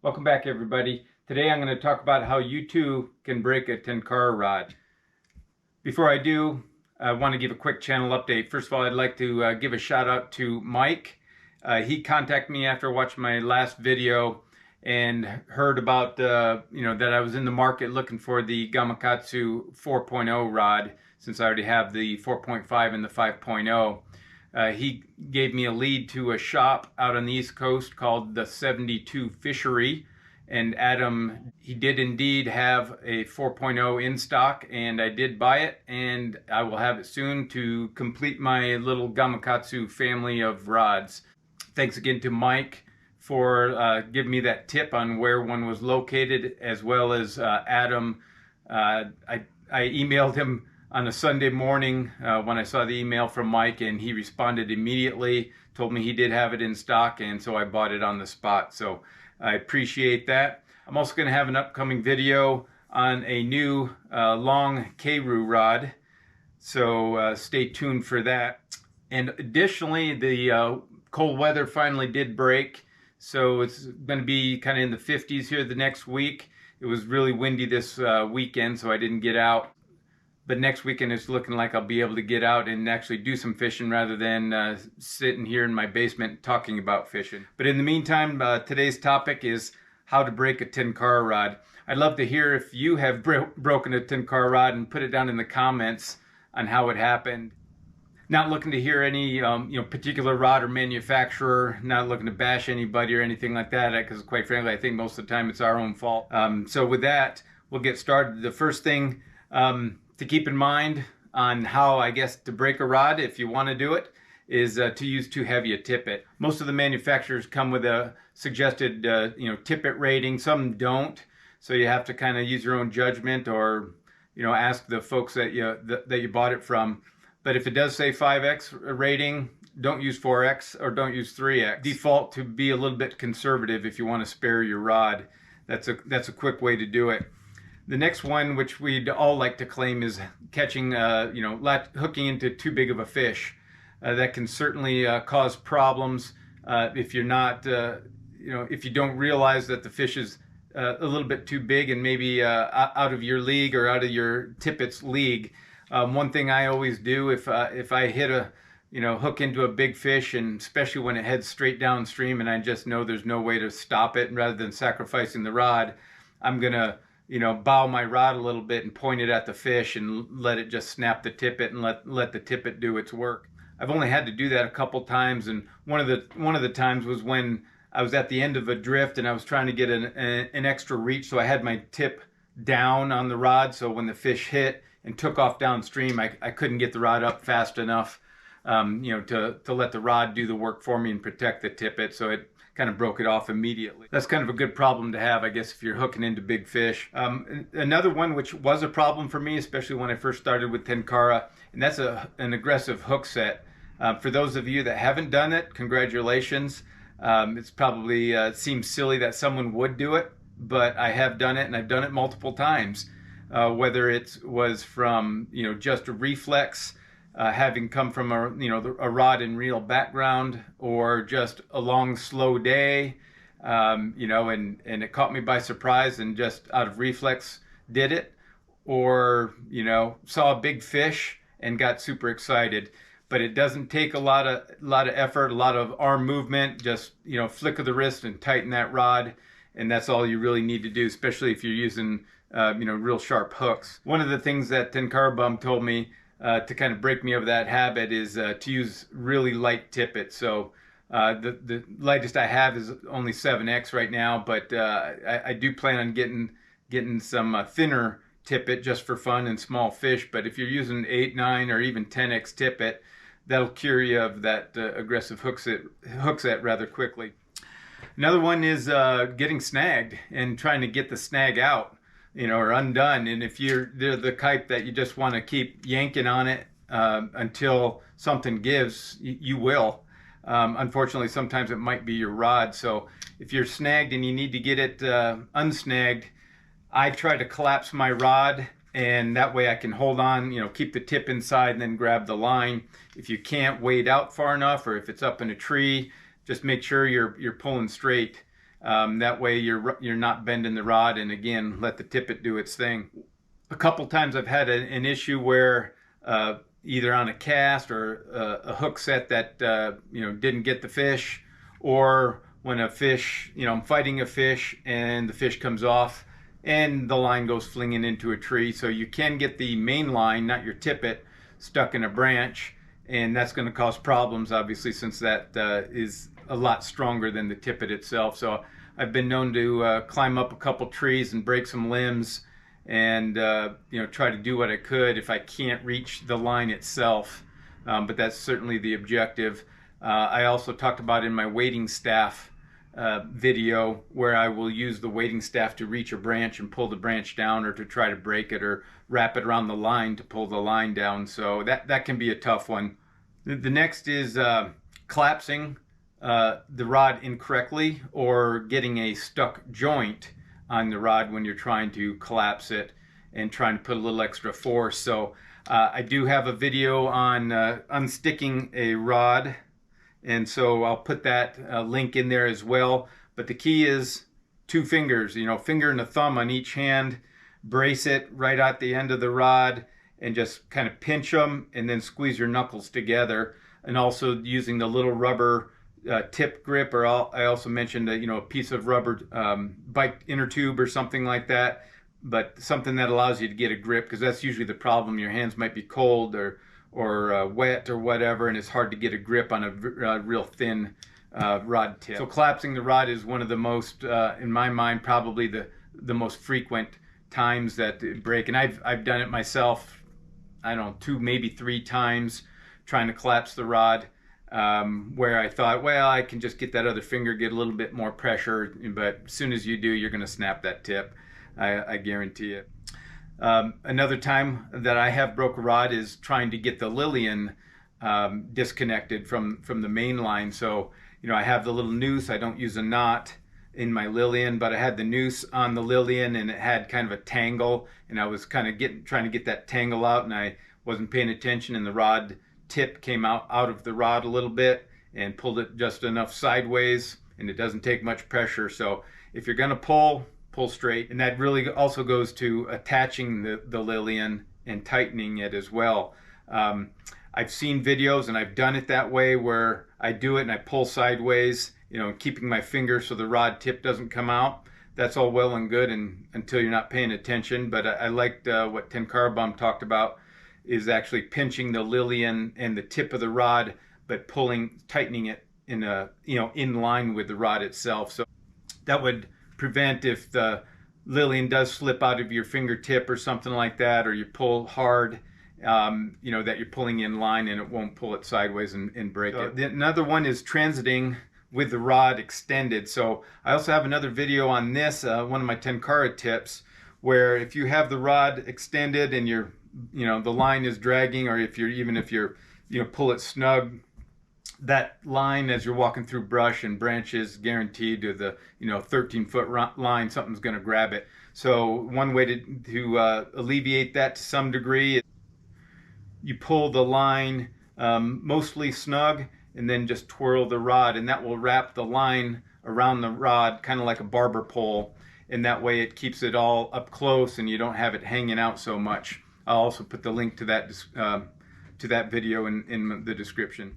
Welcome back, everybody. Today I'm going to talk about how you too can break a Tenkara rod. Before I do, I want to give a quick channel update. First of all, I'd like to give a shout out to Mike. He contacted me after watching my last video and heard about that I was in the market looking for the Gamakatsu 4.0 rod, since I already have the 4.5 and the 5.0. He gave me a lead to a shop out on the East Coast called the 72 Fishery. And Adam, he did indeed have a 4.0 in stock, and I did buy it, and I will have it soon to complete my little Gamakatsu family of rods. Thanks again to Mike for giving me that tip on where one was located, as well as Adam. I emailed him on a Sunday morning when I saw the email from Mike, and he responded immediately, told me he did have it in stock, and so I bought it on the spot. So I appreciate that. I'm also going to have an upcoming video on a new long Keiru rod, so stay tuned for that. And additionally, the cold weather finally did break, so it's going to be kind of in the 50s here the next week. It was really windy this weekend, so I didn't get out. But next weekend it's looking like I'll be able to get out and actually do some fishing rather than sitting here in my basement talking about fishing. But in the meantime, today's topic is how to break a Tenkara rod. I'd love to hear if you have broken a Tenkara rod, and put it down in the comments on how it happened. Not looking to hear any particular rod or manufacturer, not looking to bash anybody or anything like that, because quite frankly I think most of the time it's our own fault. So with that, we'll get started. The first thing to keep in mind on how, I guess, to break a rod, if you want to do it, is to use too heavy a tippet. Most of the manufacturers come with a suggested tippet rating. Some don't, so you have to kind of use your own judgment, or ask the folks that you bought it from. But if it does say 5x rating, don't use 4x or don't use 3x. Default to be a little bit conservative if you want to spare your rod. That's a quick way to do it. The next one, which we'd all like to claim, is catching, hooking into too big of a fish. That can certainly cause problems if you're not, if you don't realize that the fish is a little bit too big and maybe out of your league or out of your tippet's league. One thing I always do if I hit a, hook into a big fish, and especially when it heads straight downstream and I just know there's no way to stop it, and rather than sacrificing the rod, I'm gonna bow my rod a little bit and point it at the fish and let it just snap the tippet and let the tippet do its work. I've only had to do that a couple times, and one of the times was when I was at the end of a drift and I was trying to get an extra reach, so I had my tip down on the rod, so when the fish hit and took off downstream, I couldn't get the rod up fast enough to let the rod do the work for me and protect the tippet, so it kind of broke it off immediately. That's kind of a good problem to have, I guess, if you're hooking into big fish. Another one which was a problem for me, especially when I first started with Tenkara, and that's an aggressive hook set. For those of you that haven't done it, congratulations. It's probably seems silly that someone would do it, but I have done it, and I've done it multiple times. Whether it was from just a reflex, having come from a rod and reel background, or just a long slow day, and it caught me by surprise and just out of reflex did it, or saw a big fish and got super excited. But it doesn't take a lot of effort, a lot of arm movement. Just flick of the wrist and tighten that rod, and that's all you really need to do, especially if you're using real sharp hooks. One of the things that Tenkara Bum told me to kind of break me of that habit is to use really light tippet. So the lightest I have is only 7x right now, but I do plan on getting some thinner tippet just for fun and small fish. But if you're using 8, 9, or even 10x tippet, that'll cure you of that aggressive hook set rather quickly. Another one is getting snagged and trying to get the snag out, or undone. And if they're the type that you just want to keep yanking on it until something gives, you will. Unfortunately, sometimes it might be your rod. So if you're snagged and you need to get it unsnagged, I try to collapse my rod, and that way I can hold on, keep the tip inside and then grab the line. If you can't wade out far enough, or if it's up in a tree, just make sure you're pulling straight That way you're not bending the rod, and again, let the tippet do its thing. A couple times I've had an issue where either on a cast or a hook set that didn't get the fish, or when a fish, I'm fighting a fish and the fish comes off and the line goes flinging into a tree. So you can get the main line, not your tippet, stuck in a branch, and that's going to cause problems, obviously, since that is a lot stronger than the tippet itself. So I've been known to climb up a couple trees and break some limbs, and try to do what I could if I can't reach the line itself. But that's certainly the objective. I also talked about in my wading staff video, where I will use the wading staff to reach a branch and pull the branch down, or to try to break it, or wrap it around the line to pull the line down. So that can be a tough one. The next is collapsing the rod incorrectly, or getting a stuck joint on the rod when you're trying to collapse it and trying to put a little extra force. So I do have a video on unsticking a rod, and so I'll put that link in there as well. But the key is 2 fingers, finger and a thumb on each hand, brace it right at the end of the rod, and just kind of pinch them, and then squeeze your knuckles together. And also using the little rubber tip grip, or I also mentioned a piece of rubber bike inner tube or something like that, but something that allows you to get a grip, because that's usually the problem. Your hands might be cold or wet or whatever, and it's hard to get a grip on a real thin rod tip. So collapsing the rod is one of the most, in my mind, probably the most frequent times that it break. And I've done it myself, I don't know, 2, maybe 3 times, trying to collapse the rod, where I thought, well, I can just get that other finger, get a little bit more pressure, but as soon as you do, you're going to snap that tip. I guarantee it. Another time that I have broke a rod is trying to get the Lillian disconnected from the main line. So, I have the little noose. I don't use a knot in my Lillian, but I had the noose on the Lillian, and it had kind of a tangle, and I was kind of trying to get that tangle out, and I wasn't paying attention, and the rod tip came out of the rod a little bit and pulled it just enough sideways, and it doesn't take much pressure. So if you're going to pull straight. And that really also goes to attaching the Lillian and tightening it as well. I've seen videos, and I've done it that way, where I do it and I pull sideways, keeping my finger so the rod tip doesn't come out. That's all well and good until you're not paying attention. But I liked what Tenkara Bum talked about, is actually pinching the Lillian and the tip of the rod, but tightening it in line with the rod itself. So that would prevent, if the Lillian does slip out of your fingertip or something like that, or you pull hard, that you're pulling in line and it won't pull it sideways and break it. Another one is transiting with the rod extended. So I also have another video on this, one of my Tenkara tips, where if you have the rod extended and the line is dragging, or if you're pull it snug, that line, as you're walking through brush and branches, guaranteed to the 13-foot line, something's going to grab it. So one way to alleviate that to some degree, you pull the line mostly snug, and then just twirl the rod, and that will wrap the line around the rod, kind of like a barber pole, and that way it keeps it all up close and you don't have it hanging out so much. I'll also put the link to that video in the description.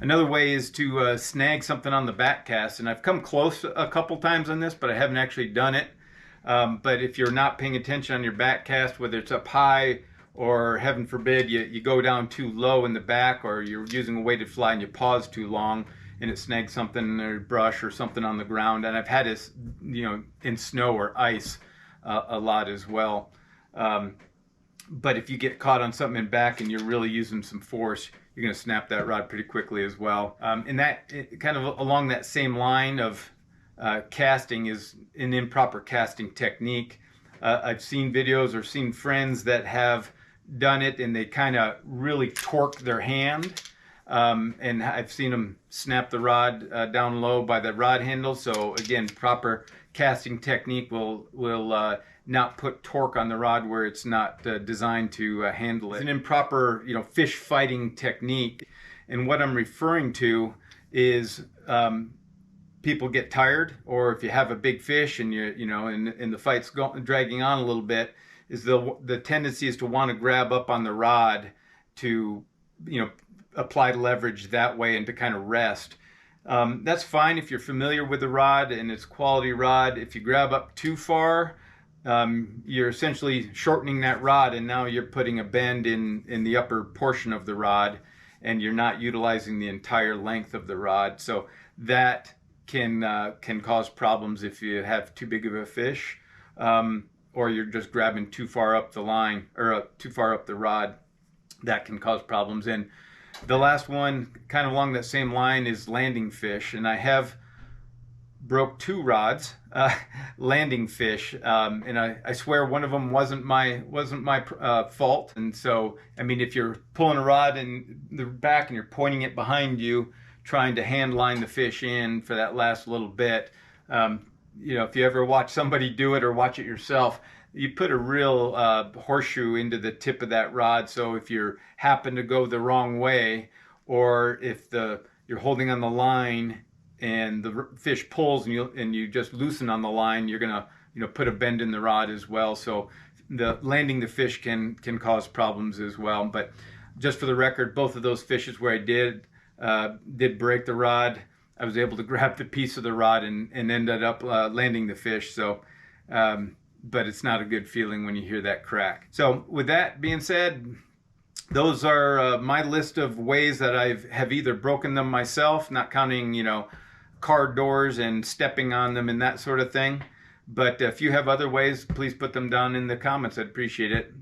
Another way is to snag something on the back cast, and I've come close a couple times on this, but I haven't actually done it. But if you're not paying attention on your back cast, whether it's up high, or heaven forbid you go down too low in the back, or you're using a weighted fly and you pause too long and it snags something or brush or something on the ground, and I've had this in snow or ice a lot as well. But if you get caught on something in back and you're really using some force, you're going to snap that rod pretty quickly as well. And that kind of along that same line of casting is an improper casting technique. I've seen videos or seen friends that have done it, and they kind of really torque their hand. And I've seen them snap the rod down low by the rod handle. So again, proper casting technique will not put torque on the rod where it's not designed to handle it. It's an improper, fish fighting technique. And what I'm referring to is people get tired, or if you have a big fish and and the fight's dragging on a little bit, is the tendency is to want to grab up on the rod to apply leverage that way and to kind of rest. That's fine if you're familiar with the rod and it's quality rod. If you grab up too far, you're essentially shortening that rod, and now you're putting a bend in the upper portion of the rod, and you're not utilizing the entire length of the rod. So that can cause problems if you have too big of a fish, or you're just grabbing too far up the line, or too far up the rod. That can cause problems. And the last one, kind of along that same line, is landing fish. And I have broke 2 rods landing fish, and I swear one of them wasn't my fault. And so, I mean, if you're pulling a rod in the back and you're pointing it behind you, trying to hand line the fish in for that last little bit, if you ever watch somebody do it or watch it yourself, you put a real horseshoe into the tip of that rod. So if you happen to go the wrong way, or if you're holding on the line and the fish pulls and you just loosen on the line, you're gonna put a bend in the rod as well. So landing the fish can cause problems as well. But just for the record, both of those fishes where I did break the rod, I was able to grab the piece of the rod and ended up landing the fish. So, but it's not a good feeling when you hear that crack. So with that being said, those are my list of ways that I have either broken them myself, not counting, car doors and stepping on them and that sort of thing. But if you have other ways, please put them down in the comments. I'd appreciate it.